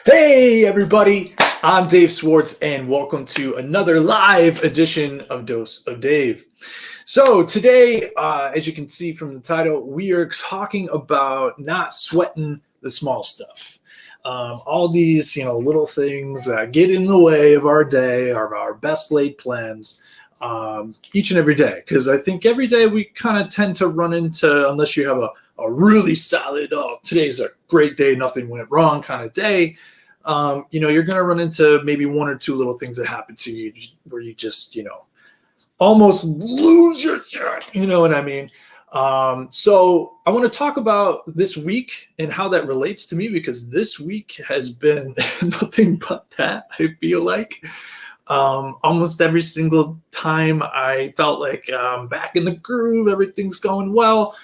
Hey, everybody, I'm Dave Swartz, and welcome to another live edition of Dose of Dave. So, today, as you can see from the title, we are talking about not sweating the small stuff. All these, little things that get in the way of our day, of our best laid plans, each and every day. Because I think every day we kind of tend to run into, unless you have a really solid, today's a great day, nothing went wrong kind of day. You're going to run into maybe one or two little things that happen to you where you just, almost lose your shit. You know what I mean? So I want to talk about this week and how that relates to me, because this week has been nothing but that. I feel like almost every single time I felt like back in the groove, everything's going well.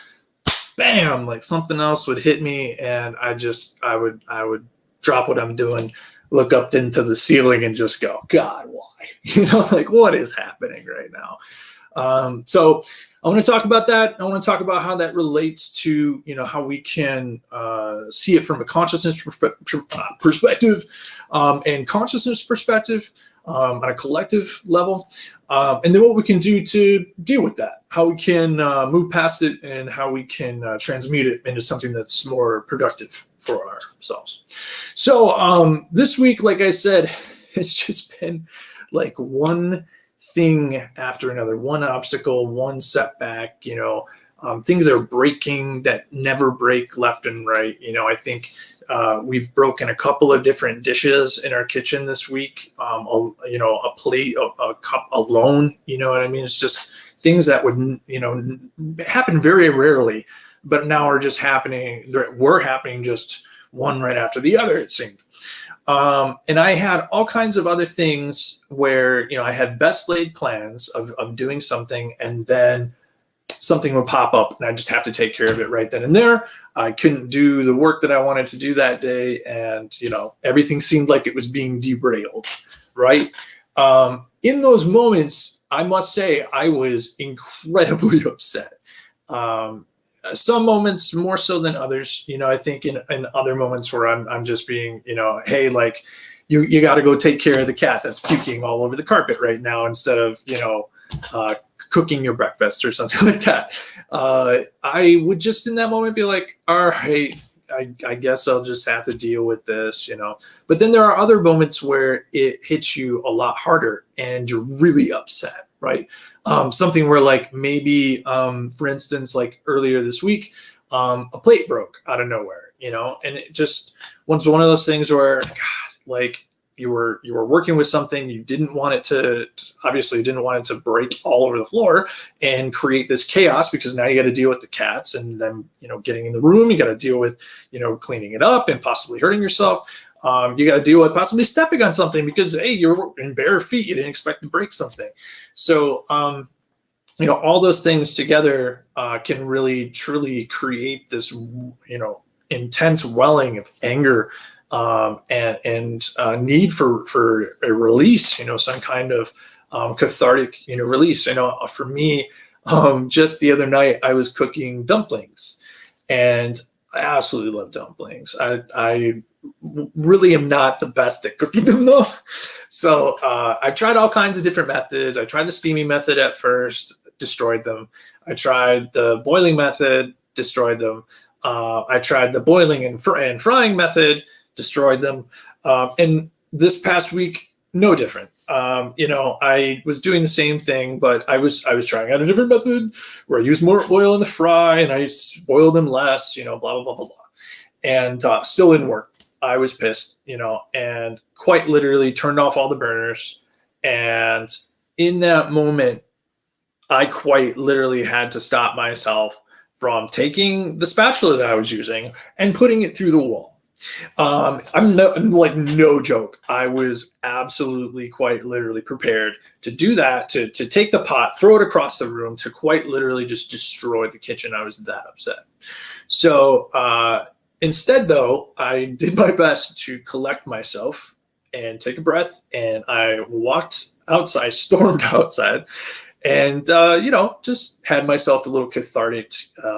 Bam! Like something else would hit me, and I would drop what I'm doing, look up into the ceiling, and just go, God, why? Like what is happening right now? So I want to talk about that. I want to talk about how that relates to, how we can see it from a consciousness perspective and consciousness perspective on a collective level, and then what we can do to deal with that, how we can move past it, and how we can transmute it into something that's more productive for ourselves. So this week, like I said, it's just been like one thing after another, one obstacle, one setback. Things are breaking that never break left and right. I think we've broken a couple of different dishes in our kitchen this week. A plate, a cup alone. You know what I mean? It's just things that would, happen very rarely, but now are just happening. Were happening just one right after the other, it seemed. And I had all kinds of other things where, I had best laid plans of doing something, and then something would pop up and I just have to take care of it right then and there. I couldn't do the work that I wanted to do that day. And, everything seemed like it was being derailed, right? In those moments, I must say I was incredibly upset. Some moments more so than others. I think in other moments where I'm just being, hey, like you got to go take care of the cat that's puking all over the carpet right now, instead of, cooking your breakfast or something like that. I would just in that moment be like, all right, I guess I'll just have to deal with this, But then there are other moments where it hits you a lot harder and you're really upset, right? Something where, like, maybe, for instance, like earlier this week, a plate broke out of nowhere, and it just was one of those things where, God, like, you were working with something, you didn't want it to break all over the floor and create this chaos, because now you got to deal with the cats, and then, getting in the room, you got to deal with, cleaning it up and possibly hurting yourself. You got to deal with possibly stepping on something because, hey, you're in bare feet, you didn't expect to break something. So, all those things together can really, truly create this, intense welling of anger, and need for a release, some kind of cathartic, release. For me, just the other night I was cooking dumplings, and I absolutely love dumplings. I really am not the best at cooking them though. So I tried all kinds of different methods. I tried the steaming method at first, destroyed them. I tried the boiling method, destroyed them. I tried the boiling and frying method, destroyed them. And this past week, no different. I was doing the same thing, but I was trying out a different method where I used more oil in the fry and I boiled them less, blah, blah, blah, blah, blah. And still didn't work. I was pissed, and quite literally turned off all the burners. And in that moment, I quite literally had to stop myself from taking the spatula that I was using and putting it through the wall. I'm no joke. I was absolutely quite literally prepared to do that, to take the pot, throw it across the room, to quite literally just destroy the kitchen. I was that upset. So instead, though, I did my best to collect myself and take a breath, and I walked outside, stormed outside, and just had myself a little cathartic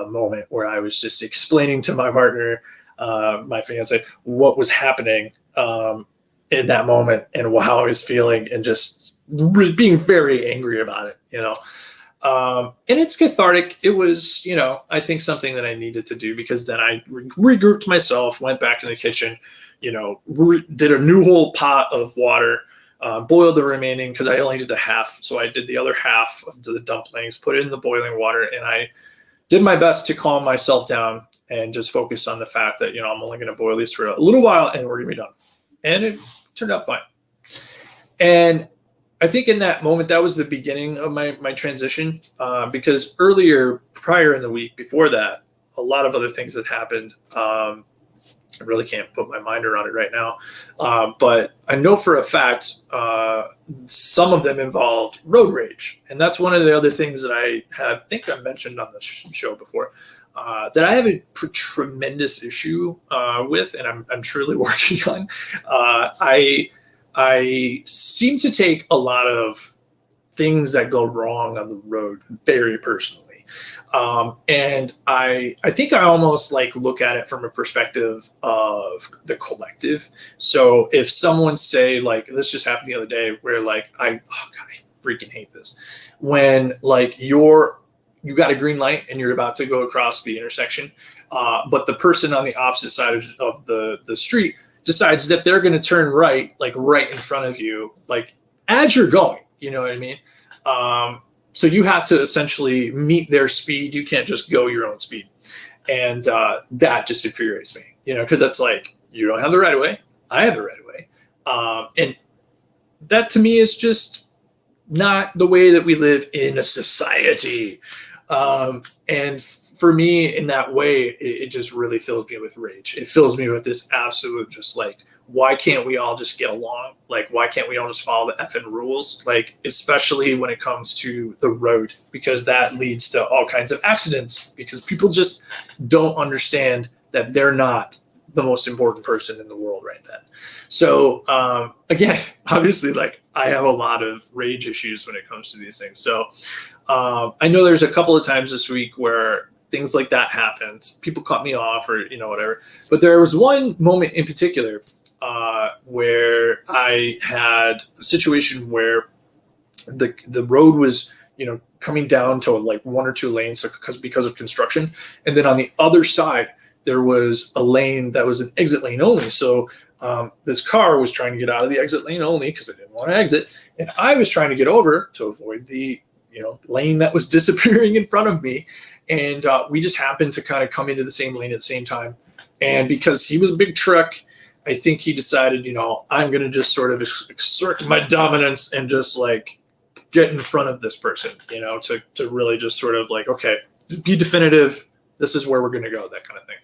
moment where I was just explaining to my partner my fiance, what was happening in that moment and how I was feeling, and just being very angry about it, and it's cathartic. It was, I think something that I needed to do, because then I regrouped myself, went back in the kitchen, did a new whole pot of water, boiled the remaining, because I only did a half. So I did the other half of the dumplings, put it in the boiling water, and I did my best to calm myself down and just focus on the fact that, I'm only going to boil these for a little while and we're going to be done. And it turned out fine. And I think in that moment, that was the beginning of my transition, because prior in the week before that, a lot of other things had happened. I really can't put my mind around it right now. But I know for a fact, some of them involved road rage. And that's one of the other things that I think I mentioned on the show before, that I have a tremendous issue with, and I'm truly working on. I seem to take a lot of things that go wrong on the road very personally. And I think I almost look at it from a perspective of the collective. So if someone say, this just happened the other day, where I freaking hate this. When you got a green light and you're about to go across the intersection, but the person on the opposite side of the street decides that they're going to turn right, right in front of you, as you're going, you know what I mean? So you have to essentially meet their speed. You can't just go your own speed. And that just infuriates me, because that's you don't have the right of way. I have the right of way. And that to me is just not the way that we live in a society. And for me, in that way, it just really fills me with rage. It fills me with this absolute why can't we all just get along? Why can't we all just follow the effing rules? Especially when it comes to the road, because that leads to all kinds of accidents, because people just don't understand that they're not the most important person in the world right then. So again, obviously, I have a lot of rage issues when it comes to these things. So I know there's a couple of times this week where things like that happened. People cut me off or, whatever. But there was one moment in particular where I had a situation where the road was, coming down to one or two lanes because of construction. And then on the other side, there was a lane that was an exit lane only. So this car was trying to get out of the exit lane only because it didn't want to exit. And I was trying to get over to avoid the lane that was disappearing in front of me. And we just happened to kind of come into the same lane at the same time. And because he was a big truck, I think he decided, I'm going to just sort of exert my dominance and just get in front of this person, to really just sort of okay, be definitive. This is where we're going to go, that kind of thing.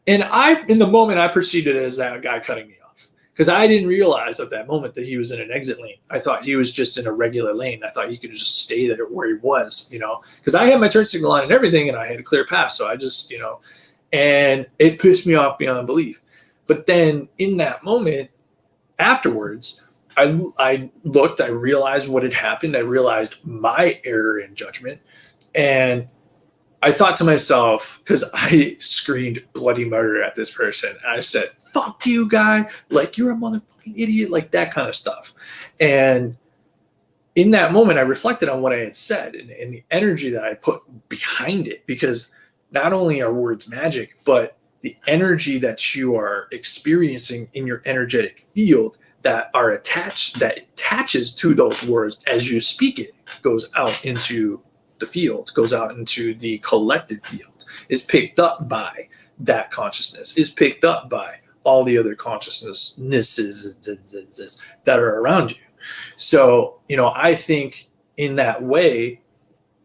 And in the moment, I perceived it as that guy cutting me off, because I didn't realize at that moment that he was in an exit lane. I thought he was just in a regular lane. I thought he could just stay there where he was, because I had my turn signal on and everything, and I had a clear path. So I just, and it pissed me off beyond belief. But then in that moment, afterwards, I looked, I realized what had happened. I realized my error in judgment. And I thought to myself, because I screamed bloody murder at this person. I said, fuck you, guy. You're a motherfucking idiot. That kind of stuff. And in that moment, I reflected on what I had said and the energy that I put behind it. Because not only are words magic, but the energy that you are experiencing in your energetic field that attaches to those words as you speak it goes out into the field, goes out into the collective field, is picked up by that consciousness, is picked up by all the other consciousnesses that are around you. So, I think in that way,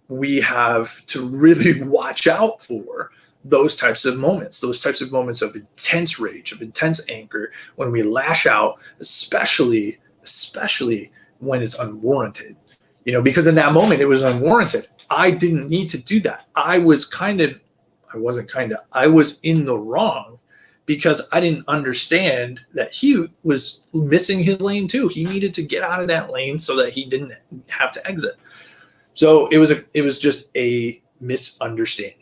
we have to really watch out for those types of moments of intense rage, of intense anger, when we lash out, especially when it's unwarranted, because in that moment it was unwarranted. I didn't need to do that. I was in the wrong, because I didn't understand that he was missing his lane too. He needed to get out of that lane so that he didn't have to exit. So it was just a misunderstanding.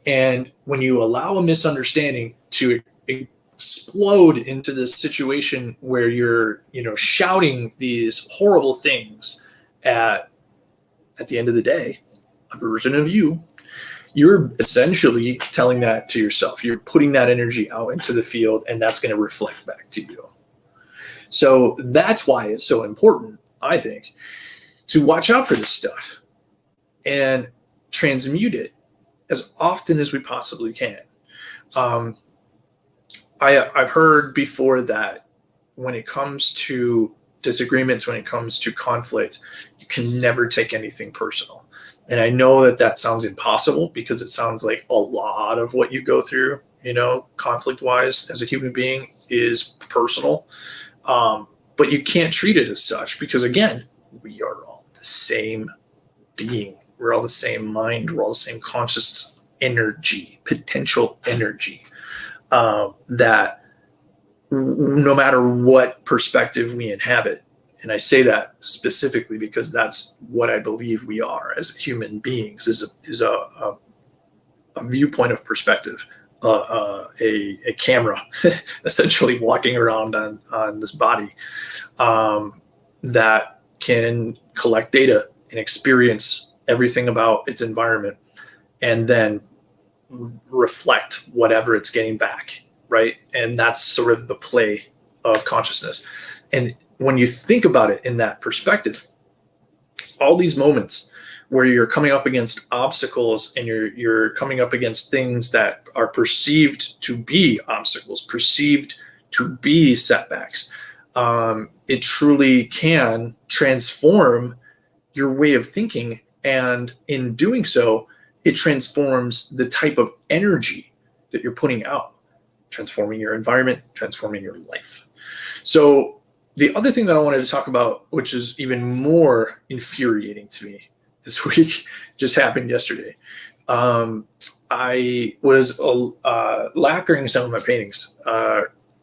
And when you allow a misunderstanding to explode into this situation where you're, shouting these horrible things at the end of the day, a version of you're essentially telling that to yourself. You're putting that energy out into the field, and that's going to reflect back to you. So that's why it's so important, I think, to watch out for this stuff and transmute it as often as we possibly can. I've heard before that when it comes to disagreements, when it comes to conflict, you can never take anything personal. And I know that sounds impossible because it sounds like a lot of what you go through, conflict-wise as a human being is personal. But you can't treat it as such because, again, we are all the same being. We're all the same mind. We're all the same conscious energy, potential energy, that no matter what perspective we inhabit, and I say that specifically because that's what I believe we are as human beings, is a viewpoint of perspective, a camera essentially walking around on this body, that can collect data and experience everything about its environment and then reflect whatever it's getting back, right? And that's sort of the play of consciousness. And when you think about it in that perspective, all these moments where you're coming up against obstacles and you're coming up against things that are perceived to be obstacles, perceived to be setbacks, it truly can transform your way of thinking. And in doing so, it transforms the type of energy that you're putting out, transforming your environment, transforming your life. So the other thing that I wanted to talk about, which is even more infuriating to me this week, just happened yesterday. I was lacquering some of my paintings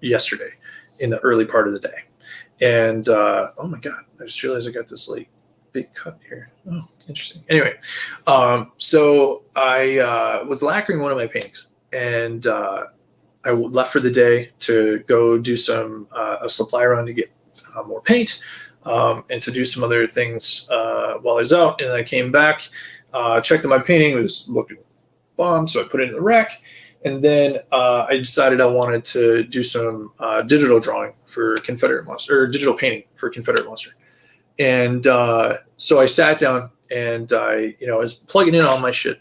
yesterday in the early part of the day. And oh my God, I just realized I got this big cut here. Oh, interesting. Anyway, so I was lacquering one of my paintings, and I left for the day to go do a supply run to get more paint, and to do some other things while I was out. And I came back, checked that my painting was looking bomb, so I put it in the rack. And then I decided I wanted to do some digital drawing for Confederate Monster, or digital painting for Confederate Monster. And so I sat down and I was plugging in all my shit.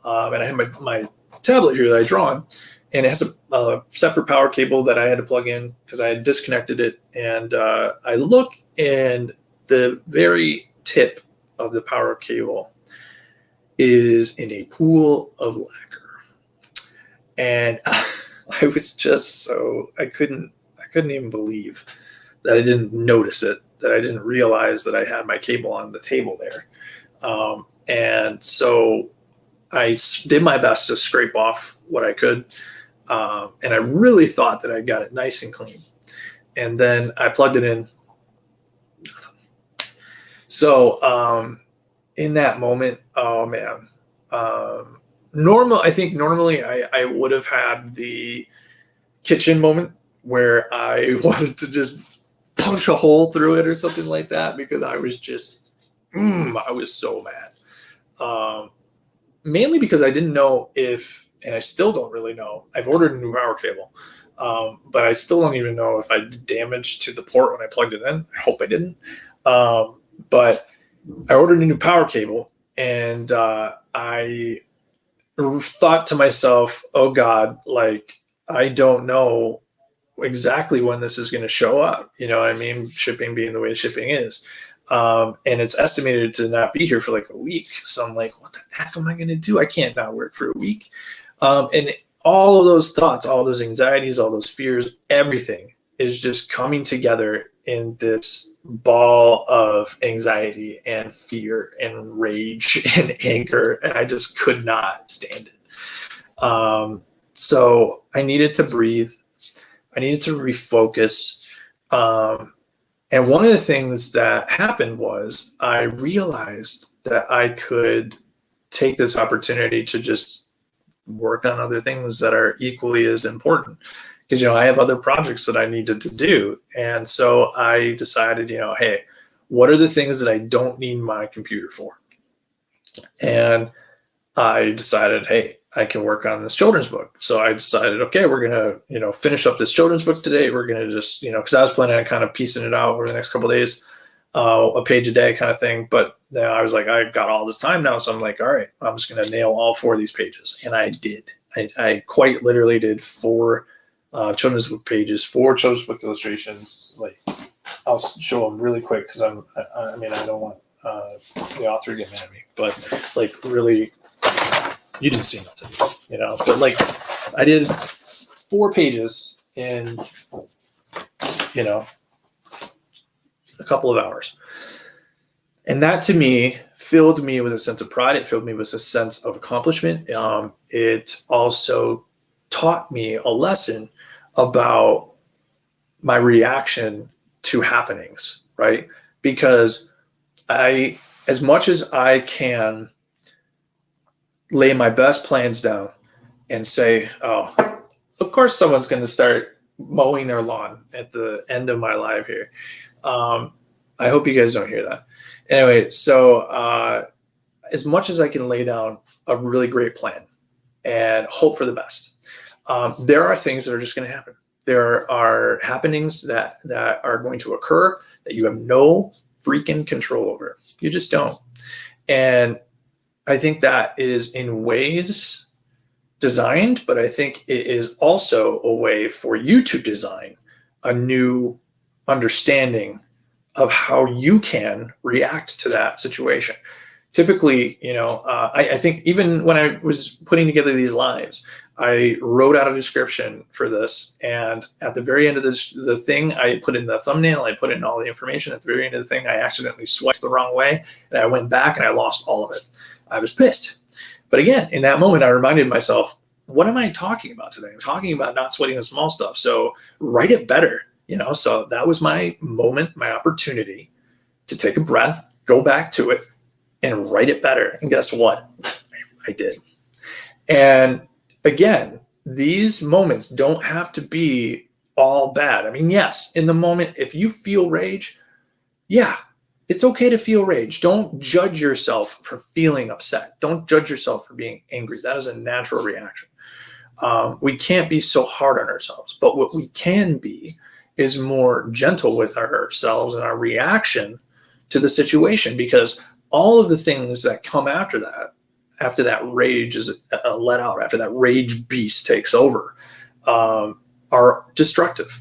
And I had my tablet here that I draw on, and it has a separate power cable that I had to plug in because I had disconnected it. And I look, and the very tip of the power cable is in a pool of lacquer. And I was just I couldn't even believe that I didn't notice it, that I didn't realize that I had my cable on the table there. And so I did my best to scrape off what I could. And I really thought that I got it nice and clean. And then I plugged it in. Nothing. So in that moment, oh man. Normally I would have had the kitchen moment where I wanted to just punch a hole through it or something like that, because I was just, I was so mad. Mainly because I didn't know and I still don't really know. I've ordered a new power cable, but I still don't even know if I did damage to the port when I plugged it in. I hope I didn't. But I ordered a new power cable, and I thought to myself, oh God, I don't know exactly when this is going to show up. You know what I mean? Shipping being the way shipping is. And it's estimated to not be here for a week. So I'm like, what the F am I going to do? I can't not work for a week. And all of those thoughts, all those anxieties, all those fears, everything is just coming together in this ball of anxiety and fear and rage and anger. And I just could not stand it. So I needed to breathe. I needed to refocus. And one of the things that happened was I realized that I could take this opportunity to just work on other things that are equally as important. Because, I have other projects that I needed to do. And so I decided, hey, what are the things that I don't need my computer for? And I decided, hey, I can work on this children's book. So I decided, okay, we're going to, finish up this children's book today. We're going to just, because I was planning on kind of piecing it out over the next couple of days, a page a day kind of thing. But then I was like, I got all this time now. So I'm like, all right, I'm just going to nail all 4 of these pages. And I did. I quite literally did 4 children's book pages, 4 children's book illustrations. Like, I'll show them really quick because I don't want the author to get mad at me, but like, really, you didn't see nothing, but like, I did 4 pages in, a couple of hours. And that to me filled me with a sense of pride. It filled me with a sense of accomplishment. It also taught me a lesson about my reaction to happenings, right? Because as much as I can lay my best plans down and say, oh, of course someone's going to start mowing their lawn at the end of my life here. I hope you guys don't hear that. Anyway, so as much as I can lay down a really great plan and hope for the best, there are things that are just going to happen. There are happenings that are going to occur that you have no freaking control over. You just don't. And I think that is in ways designed, but I think it is also a way for you to design a new understanding of how you can react to that situation. Typically, I think even when I was putting together these lives, I wrote out a description for this. And at the very end of the thing, I put in the thumbnail, I put in all the information. At the very end of the thing, I accidentally swiped the wrong way. And I went back and I lost all of it. I was pissed. But again, in that moment, I reminded myself, what am I talking about today? I'm talking about not sweating the small stuff. So write it better. So that was my moment, my opportunity to take a breath, go back to it, and write it better. And guess what? I did. And again, these moments don't have to be all bad. I mean, yes, in the moment, if you feel rage, yeah, it's okay to feel rage. Don't judge yourself for feeling upset. Don't judge yourself for being angry. That is a natural reaction. We can't be so hard on ourselves, but what we can be is more gentle with ourselves and our reaction to the situation, because all of the things that come after that rage is let out, after that rage beast takes over, are destructive.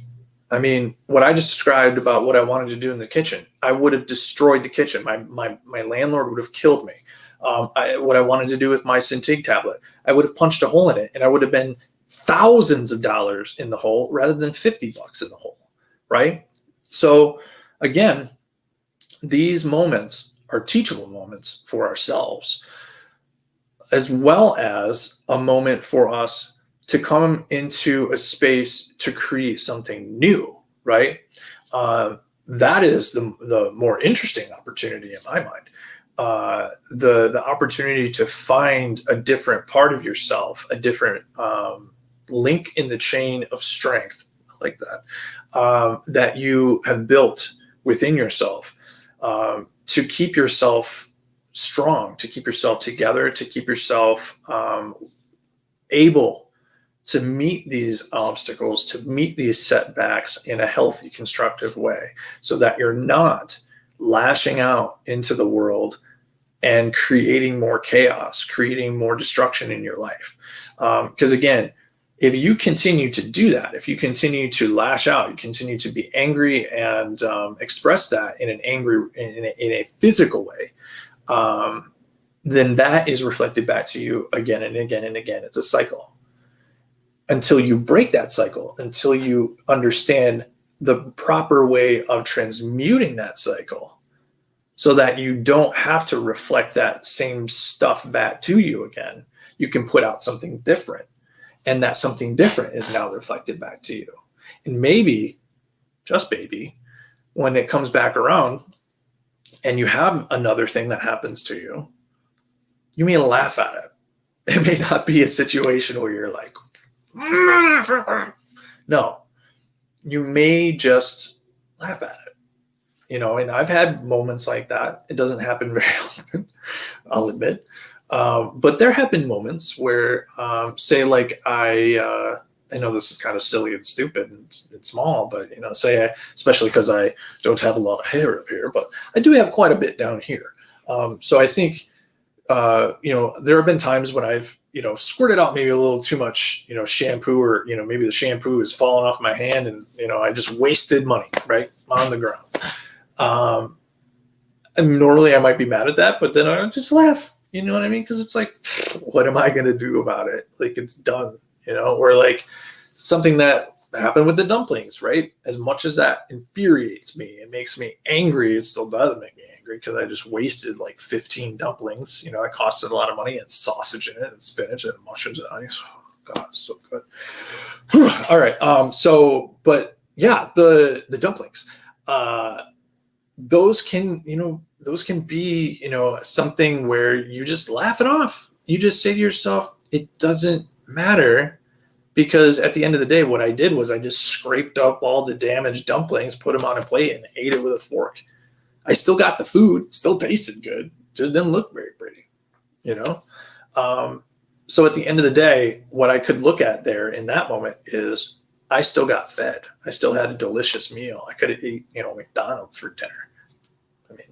I mean, what I just described about what I wanted to do in the kitchen, I would have destroyed the kitchen. My landlord would have killed me. What I wanted to do with my Cintiq tablet, I would have punched a hole in it, and I would have been thousands of dollars in the hole rather than $50 in the hole, right? So again, these moments are teachable moments for ourselves, as well as a moment for us to come into a space to create something new, right? That is the more interesting opportunity in my mind. The opportunity to find a different part of yourself, a different link in the chain of strength, like that, that you have built within yourself, to keep yourself strong, to keep yourself together, to keep yourself able to meet these obstacles, to meet these setbacks in a healthy, constructive way, so that you're not lashing out into the world and creating more chaos, creating more destruction in your life. Because again, if you continue to do that, if you continue to lash out, you continue to be angry and express that in a physical way, then that is reflected back to you again and again and again. It's a cycle. Until you break that cycle, until you understand the proper way of transmuting that cycle, so that you don't have to reflect that same stuff back to you again, you can put out something different. And that something different is now reflected back to you. And maybe, just maybe, when it comes back around and you have another thing that happens to you, you may laugh at it. It may not be a situation where you're like, no, you may just laugh at it, and I've had moments like that. It doesn't happen very often, I'll admit. But there have been moments where, say, like I know this is kind of silly and stupid and small, but say especially because I don't have a lot of hair up here, but I do have quite a bit down here. So I think there have been times when I've squirted out maybe a little too much shampoo, or maybe the shampoo is falling off my hand, and I just wasted money right on the ground. And normally I might be mad at that, but then I just laugh. You know what I mean? Because it's like, what am I going to do about it? Like, it's done, or like something that happened with the dumplings, right? As much as that infuriates me, it makes me angry, it still doesn't make me angry because I just wasted like 15 dumplings. It costed a lot of money, and sausage in it, and spinach, and mushrooms, and onions. Oh, God, it's so good. All right. But yeah, the dumplings, those can be, something where you just laugh it off. You just say to yourself, it doesn't matter, because at the end of the day, what I did was I just scraped up all the damaged dumplings, put them on a plate, and ate it with a fork. I still got the food, still tasted good, just didn't look very pretty, So at the end of the day, what I could look at there in that moment is I still got fed. I still had a delicious meal. I could have eaten, McDonald's for dinner. I mean,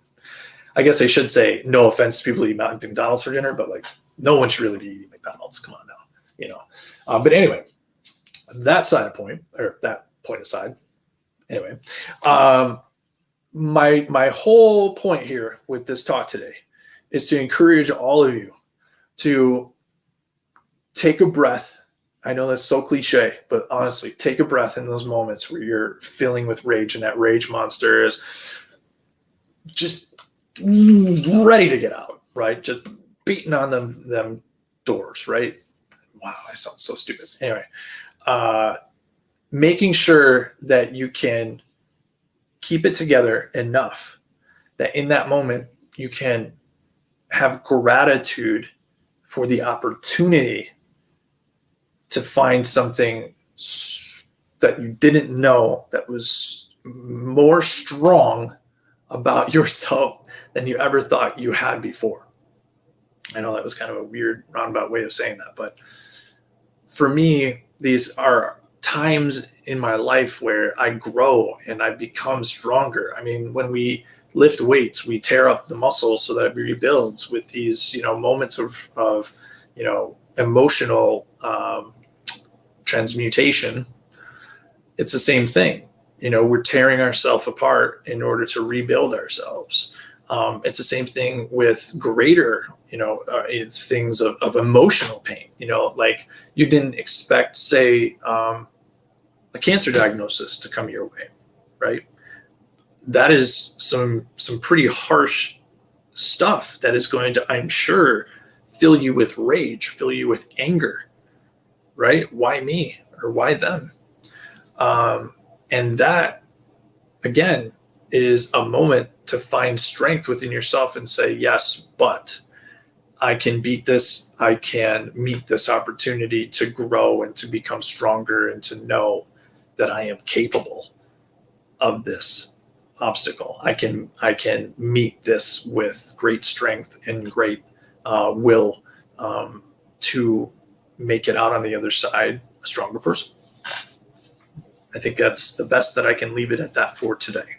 I guess I should say, no offense to people who eat McDonald's for dinner, but like, no one should really be eating McDonald's. Come on now, But anyway, that point aside. Anyway, my whole point here with this talk today is to encourage all of you to take a breath. I know that's so cliche, but honestly, take a breath in those moments where you're filling with rage, and that rage monster is just ready to get out, right? Just beating on them doors, right? Wow, I sound so stupid. Anyway, making sure that you can keep it together enough that in that moment you can have gratitude for the opportunity to find something that you didn't know that was more strong about yourself than you ever thought you had before. I know that was kind of a weird roundabout way of saying that, but for me, these are times in my life where I grow and I become stronger. I mean, when we lift weights, we tear up the muscle so that it rebuilds with these, moments of emotional transmutation. It's the same thing. We're tearing ourselves apart in order to rebuild ourselves. It's the same thing with greater, things of emotional pain. Like you didn't expect, say, a cancer diagnosis to come your way, right? That is some pretty harsh stuff that is going to, I'm sure, fill you with rage, fill you with anger, right? Why me or why them? And that, again, is a moment to find strength within yourself and say, yes, but I can beat this. I can meet this opportunity to grow and to become stronger and to know that I am capable of this obstacle. I can meet this with great strength and great will to make it out on the other side a stronger person. I think that's the best that I can leave it at that for today.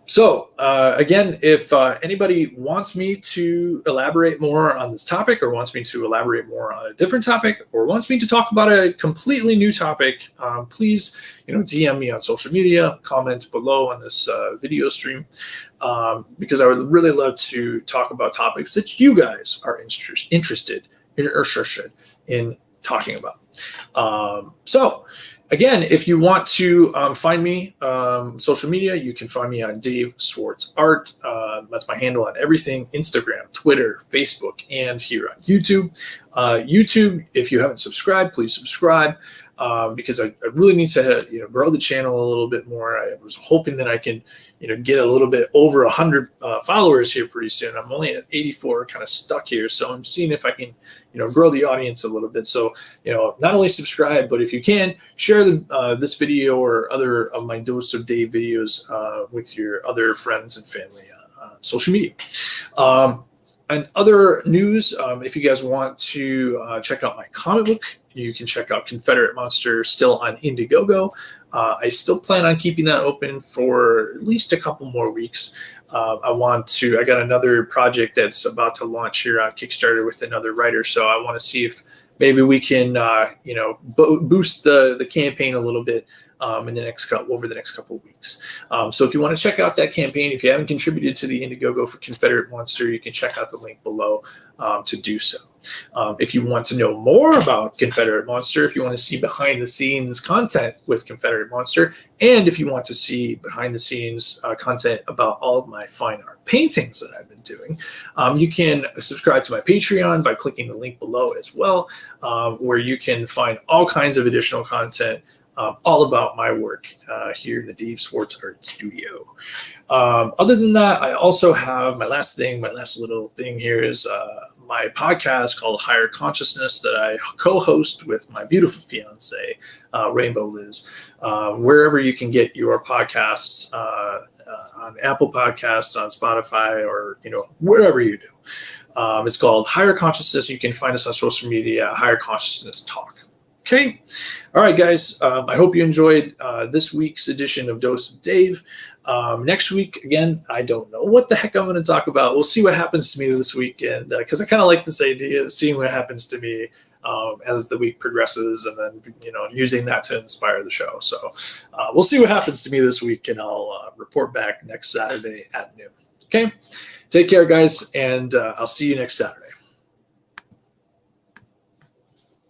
So again, if anybody wants me to elaborate more on this topic, or wants me to elaborate more on a different topic, or wants me to talk about a completely new topic, please, DM me on social media, comment below on this video stream, because I would really love to talk about topics that you guys are interested in talking about. So again, if you want to find me social media, you can find me on Dave Swartz Art. That's my handle on everything: Instagram, Twitter, Facebook, and here on YouTube. YouTube, if you haven't subscribed, please subscribe. because I really need to grow the channel a little bit more. I was hoping that I can get a little bit over 100 followers here pretty soon. I'm only at 84, kind of stuck here, so I'm seeing if I can grow the audience a little bit. So not only subscribe, but if you can, share this video or other of my Dose of Dave videos with your other friends and family on social media. And other news, if you guys want to check out my comic book, you can check out Confederate Monster still on IndieGoGo. I still plan on keeping that open for at least a couple more weeks. I got another project that's about to launch here on Kickstarter with another writer, so I want to see if maybe we can boost the campaign a little bit over the next couple of weeks. So if you want to check out that campaign, if you haven't contributed to the IndieGoGo for Confederate Monster, you can check out the link below to do so. If you want to know more about Confederate Monster, if you want to see behind the scenes content with Confederate Monster, and if you want to see behind the scenes content about all of my fine art paintings that I've been doing, you can subscribe to my Patreon by clicking the link below as well, where you can find all kinds of additional content all about my work here in the Dave Swartz Art Studio. Other than that, I also have my last little thing here is my podcast called Higher Consciousness that I co-host with my beautiful fiance, Rainbow Liz, wherever you can get your podcasts, on Apple Podcasts, on Spotify, or wherever you do. It's called Higher Consciousness. You can find us on social media at Higher Consciousness Talk. Okay. All right, guys. I hope you enjoyed this week's edition of Dose of Dave. Next week, again, I don't know what the heck I'm going to talk about. We'll see what happens to me this weekend, because I kind of like this idea of seeing what happens to me as the week progresses, and then using that to inspire the show. So we'll see what happens to me this week, and I'll report back next Saturday at noon. Okay. Take care, guys, and I'll see you next Saturday.